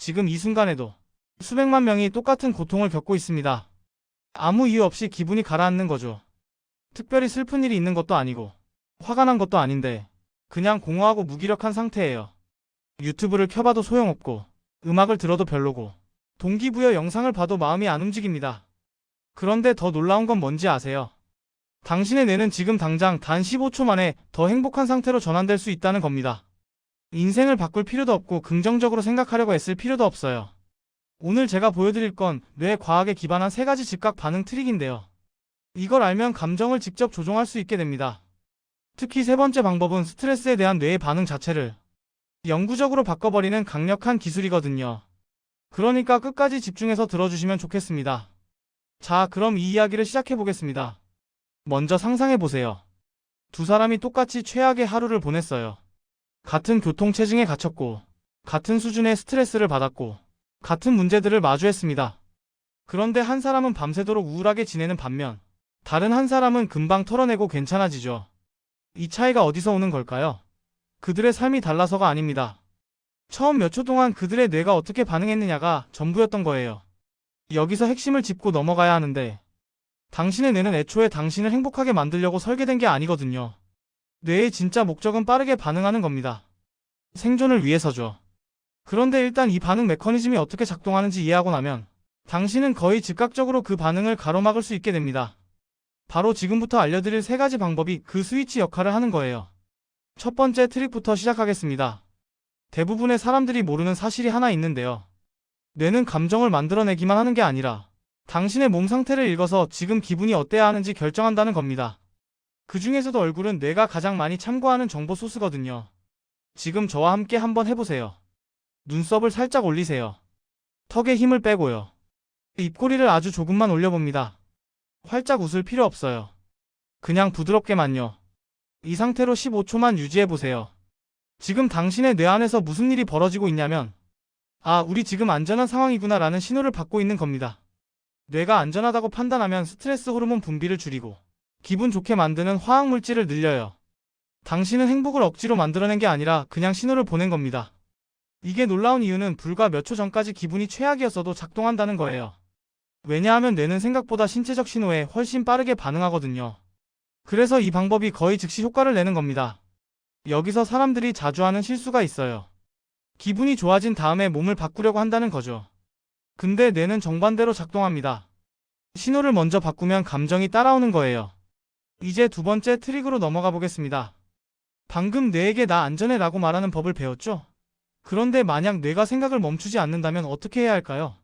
지금 이 순간에도 수백만 명이 똑같은 고통을 겪고 있습니다. 아무 이유 없이 기분이 가라앉는 거죠. 특별히 슬픈 일이 있는 것도 아니고 화가 난 것도 아닌데 그냥 공허하고 무기력한 상태예요. 유튜브를 켜봐도 소용없고 음악을 들어도 별로고 동기부여 영상을 봐도 마음이 안 움직입니다. 그런데 더 놀라운 건 뭔지 아세요? 당신의 뇌는 지금 당장 단 15초 만에 더 행복한 상태로 전환될 수 있다는 겁니다. 인생을 바꿀 필요도 없고 긍정적으로 생각하려고 애쓸 필요도 없어요. 오늘 제가 보여드릴 건 뇌 과학에 기반한 3가지 즉각 반응 트릭인데요. 이걸 알면 감정을 직접 조종할 수 있게 됩니다. 특히 3번째 방법은 스트레스에 대한 뇌의 반응 자체를 영구적으로 바꿔버리는 강력한 기술이거든요. 그러니까 끝까지 집중해서 들어주시면 좋겠습니다. 자, 그럼 이 이야기를 시작해보겠습니다. 먼저 상상해보세요. 두 사람이 똑같이 최악의 하루를 보냈어요. 같은 교통체증에 갇혔고, 같은 수준의 스트레스를 받았고, 같은 문제들을 마주했습니다. 그런데 한 사람은 밤새도록 우울하게 지내는 반면, 다른 한 사람은 금방 털어내고 괜찮아지죠. 이 차이가 어디서 오는 걸까요? 그들의 삶이 달라서가 아닙니다. 처음 몇 초 동안 그들의 뇌가 어떻게 반응했느냐가 전부였던 거예요. 여기서 핵심을 짚고 넘어가야 하는데, 당신의 뇌는 애초에 당신을 행복하게 만들려고 설계된 게 아니거든요. 뇌의 진짜 목적은 빠르게 반응하는 겁니다. 생존을 위해서죠. 그런데 일단 이 반응 메커니즘이 어떻게 작동하는지 이해하고 나면 당신은 거의 즉각적으로 그 반응을 가로막을 수 있게 됩니다. 바로 지금부터 알려드릴 3가지 방법이 그 스위치 역할을 하는 거예요. 첫 번째 트릭부터 시작하겠습니다. 대부분의 사람들이 모르는 사실이 하나 있는데요. 뇌는 감정을 만들어내기만 하는 게 아니라 당신의 몸 상태를 읽어서 지금 기분이 어때야 하는지 결정한다는 겁니다. 그 중에서도 얼굴은 뇌가 가장 많이 참고하는 정보 소스거든요. 지금 저와 함께 한번 해보세요. 눈썹을 살짝 올리세요. 턱에 힘을 빼고요. 입꼬리를 아주 조금만 올려봅니다. 활짝 웃을 필요 없어요. 그냥 부드럽게만요. 이 상태로 15초만 유지해보세요. 지금 당신의 뇌 안에서 무슨 일이 벌어지고 있냐면, 아, 우리 지금 안전한 상황이구나 라는 신호를 받고 있는 겁니다. 뇌가 안전하다고 판단하면 스트레스 호르몬 분비를 줄이고 기분 좋게 만드는 화학물질을 늘려요. 당신은 행복을 억지로 만들어낸 게 아니라 그냥 신호를 보낸 겁니다. 이게 놀라운 이유는 불과 몇 초 전까지 기분이 최악이었어도 작동한다는 거예요. 왜냐하면 뇌는 생각보다 신체적 신호에 훨씬 빠르게 반응하거든요. 그래서 이 방법이 거의 즉시 효과를 내는 겁니다. 여기서 사람들이 자주 하는 실수가 있어요. 기분이 좋아진 다음에 몸을 바꾸려고 한다는 거죠. 근데 뇌는 정반대로 작동합니다. 신호를 먼저 바꾸면 감정이 따라오는 거예요. 이제 두 번째 트릭으로 넘어가 보겠습니다. 방금 뇌에게 나 안전해 라고 말하는 법을 배웠죠? 그런데 만약 뇌가 생각을 멈추지 않는다면 어떻게 해야 할까요?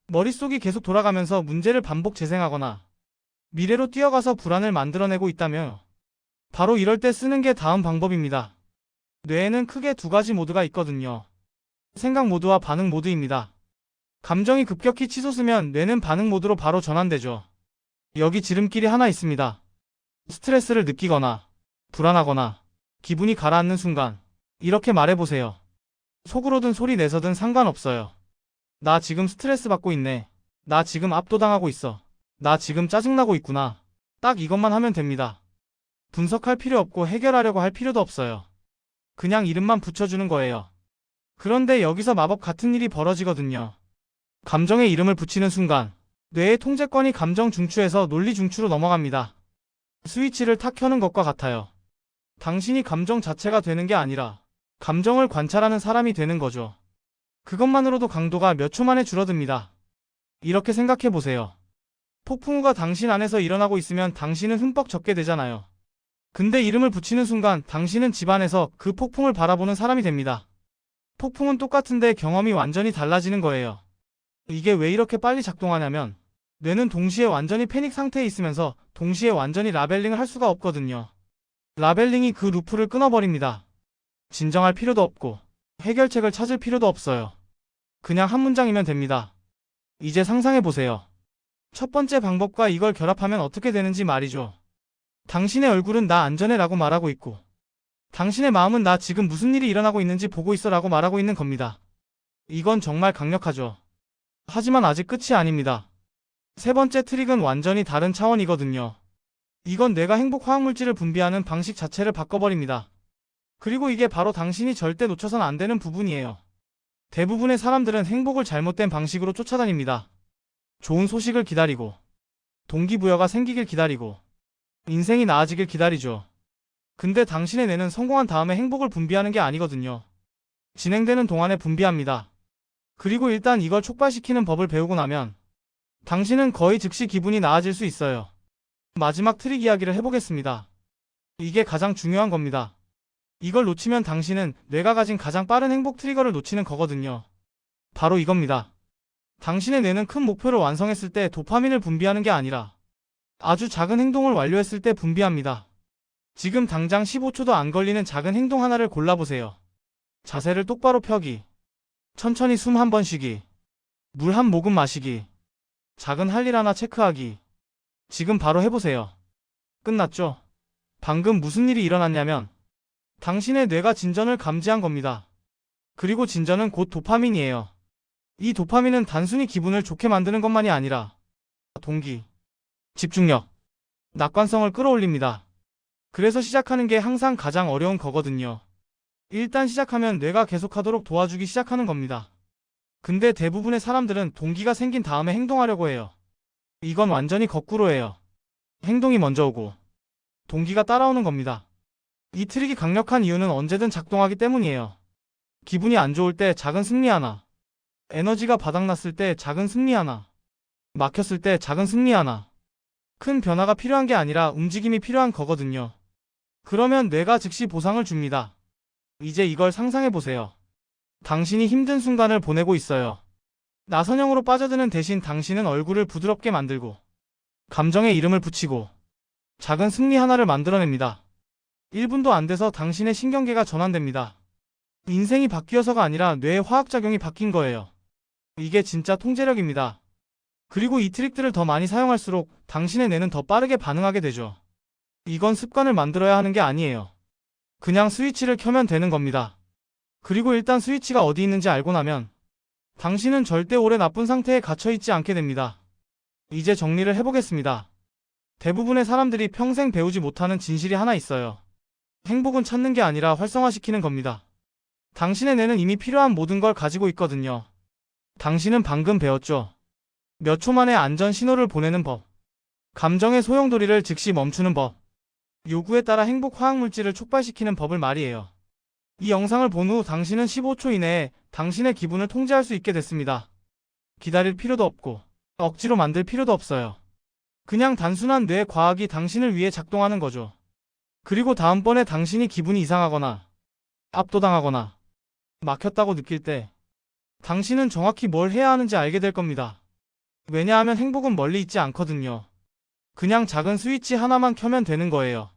머릿속이 계속 돌아가면서 문제를 반복 재생하거나 미래로 뛰어가서 불안을 만들어내고 있다며, 바로 이럴 때 쓰는 게 다음 방법입니다. 뇌에는 크게 2가지 모드가 있거든요. 생각 모드와 반응 모드입니다. 감정이 급격히 치솟으면 뇌는 반응 모드로 바로 전환되죠. 여기 지름길이 하나 있습니다. 스트레스를 느끼거나 불안하거나 기분이 가라앉는 순간 이렇게 말해보세요. 속으로든 소리 내서든 상관없어요. 나 지금 스트레스 받고 있네. 나 지금 압도당하고 있어. 나 지금 짜증나고 있구나. 딱 이것만 하면 됩니다. 분석할 필요 없고 해결하려고 할 필요도 없어요. 그냥 이름만 붙여주는 거예요. 그런데 여기서 마법 같은 일이 벌어지거든요. 감정에 이름을 붙이는 순간 뇌의 통제권이 감정 중추에서 논리 중추로 넘어갑니다. 스위치를 탁 켜는 것과 같아요. 당신이 감정 자체가 되는 게 아니라 감정을 관찰하는 사람이 되는 거죠. 그것만으로도 강도가 몇 초 만에 줄어듭니다. 이렇게 생각해보세요. 폭풍우가 당신 안에서 일어나고 있으면 당신은 흠뻑 젖게 되잖아요. 근데 이름을 붙이는 순간 당신은 집안에서 그 폭풍을 바라보는 사람이 됩니다. 폭풍은 똑같은데 경험이 완전히 달라지는 거예요. 이게 왜 이렇게 빨리 작동하냐면 뇌는 동시에 완전히 패닉 상태에 있으면서 동시에 완전히 라벨링을 할 수가 없거든요. 라벨링이 그 루프를 끊어버립니다. 진정할 필요도 없고 해결책을 찾을 필요도 없어요. 그냥 한 문장이면 됩니다. 이제 상상해보세요. 첫 번째 방법과 이걸 결합하면 어떻게 되는지 말이죠. 당신의 얼굴은 나 안전해 라고 말하고 있고 당신의 마음은 나 지금 무슨 일이 일어나고 있는지 보고 있어 라고 말하고 있는 겁니다. 이건 정말 강력하죠. 하지만 아직 끝이 아닙니다. 3번째 트릭은 완전히 다른 차원이거든요. 이건 뇌가 행복 화학물질을 분비하는 방식 자체를 바꿔버립니다. 그리고 이게 바로 당신이 절대 놓쳐선 안 되는 부분이에요. 대부분의 사람들은 행복을 잘못된 방식으로 쫓아다닙니다. 좋은 소식을 기다리고, 동기부여가 생기길 기다리고, 인생이 나아지길 기다리죠. 근데 당신의 뇌는 성공한 다음에 행복을 분비하는 게 아니거든요. 진행되는 동안에 분비합니다. 그리고 일단 이걸 촉발시키는 법을 배우고 나면 당신은 거의 즉시 기분이 나아질 수 있어요. 마지막 트릭 이야기를 해보겠습니다. 이게 가장 중요한 겁니다. 이걸 놓치면 당신은 뇌가 가진 가장 빠른 행복 트리거를 놓치는 거거든요. 바로 이겁니다. 당신의 뇌는 큰 목표를 완성했을 때 도파민을 분비하는 게 아니라 아주 작은 행동을 완료했을 때 분비합니다. 지금 당장 15초도 안 걸리는 작은 행동 하나를 골라보세요. 자세를 똑바로 펴기, 천천히 숨 한 번 쉬기, 물 한 모금 마시기, 작은 할 일 하나 체크하기. 지금 바로 해보세요. 끝났죠? 방금 무슨 일이 일어났냐면 당신의 뇌가 진전을 감지한 겁니다. 그리고 진전은 곧 도파민이에요. 이 도파민은 단순히 기분을 좋게 만드는 것만이 아니라 동기, 집중력, 낙관성을 끌어올립니다. 그래서 시작하는 게 항상 가장 어려운 거거든요. 일단 시작하면 뇌가 계속하도록 도와주기 시작하는 겁니다. 근데 대부분의 사람들은 동기가 생긴 다음에 행동하려고 해요. 이건 완전히 거꾸로예요. 행동이 먼저 오고 동기가 따라오는 겁니다. 이 트릭이 강력한 이유는 언제든 작동하기 때문이에요. 기분이 안 좋을 때 작은 승리 하나, 에너지가 바닥났을 때 작은 승리 하나, 막혔을 때 작은 승리 하나. 큰 변화가 필요한 게 아니라 움직임이 필요한 거거든요. 그러면 뇌가 즉시 보상을 줍니다. 이제 이걸 상상해보세요. 당신이 힘든 순간을 보내고 있어요. 나선형으로 빠져드는 대신 당신은 얼굴을 부드럽게 만들고 감정에 이름을 붙이고 작은 승리 하나를 만들어냅니다. 1분도 안 돼서 당신의 신경계가 전환됩니다. 인생이 바뀌어서가 아니라 뇌의 화학작용이 바뀐 거예요. 이게 진짜 통제력입니다. 그리고 이 트릭들을 더 많이 사용할수록 당신의 뇌는 더 빠르게 반응하게 되죠. 이건 습관을 만들어야 하는 게 아니에요. 그냥 스위치를 켜면 되는 겁니다. 그리고 일단 스위치가 어디 있는지 알고 나면 당신은 절대 오래 나쁜 상태에 갇혀있지 않게 됩니다. 이제 정리를 해보겠습니다. 대부분의 사람들이 평생 배우지 못하는 진실이 하나 있어요. 행복은 찾는 게 아니라 활성화시키는 겁니다. 당신의 뇌는 이미 필요한 모든 걸 가지고 있거든요. 당신은 방금 배웠죠. 몇 초 만에 안전 신호를 보내는 법. 감정의 소용돌이를 즉시 멈추는 법. 요구에 따라 행복 화학물질을 촉발시키는 법을 말이에요. 이 영상을 본 후 당신은 15초 이내에 당신의 기분을 통제할 수 있게 됐습니다. 기다릴 필요도 없고 억지로 만들 필요도 없어요. 그냥 단순한 뇌 과학이 당신을 위해 작동하는 거죠. 그리고 다음번에 당신이 기분이 이상하거나 압도당하거나 막혔다고 느낄 때 당신은 정확히 뭘 해야 하는지 알게 될 겁니다. 왜냐하면 행복은 멀리 있지 않거든요. 그냥 작은 스위치 하나만 켜면 되는 거예요.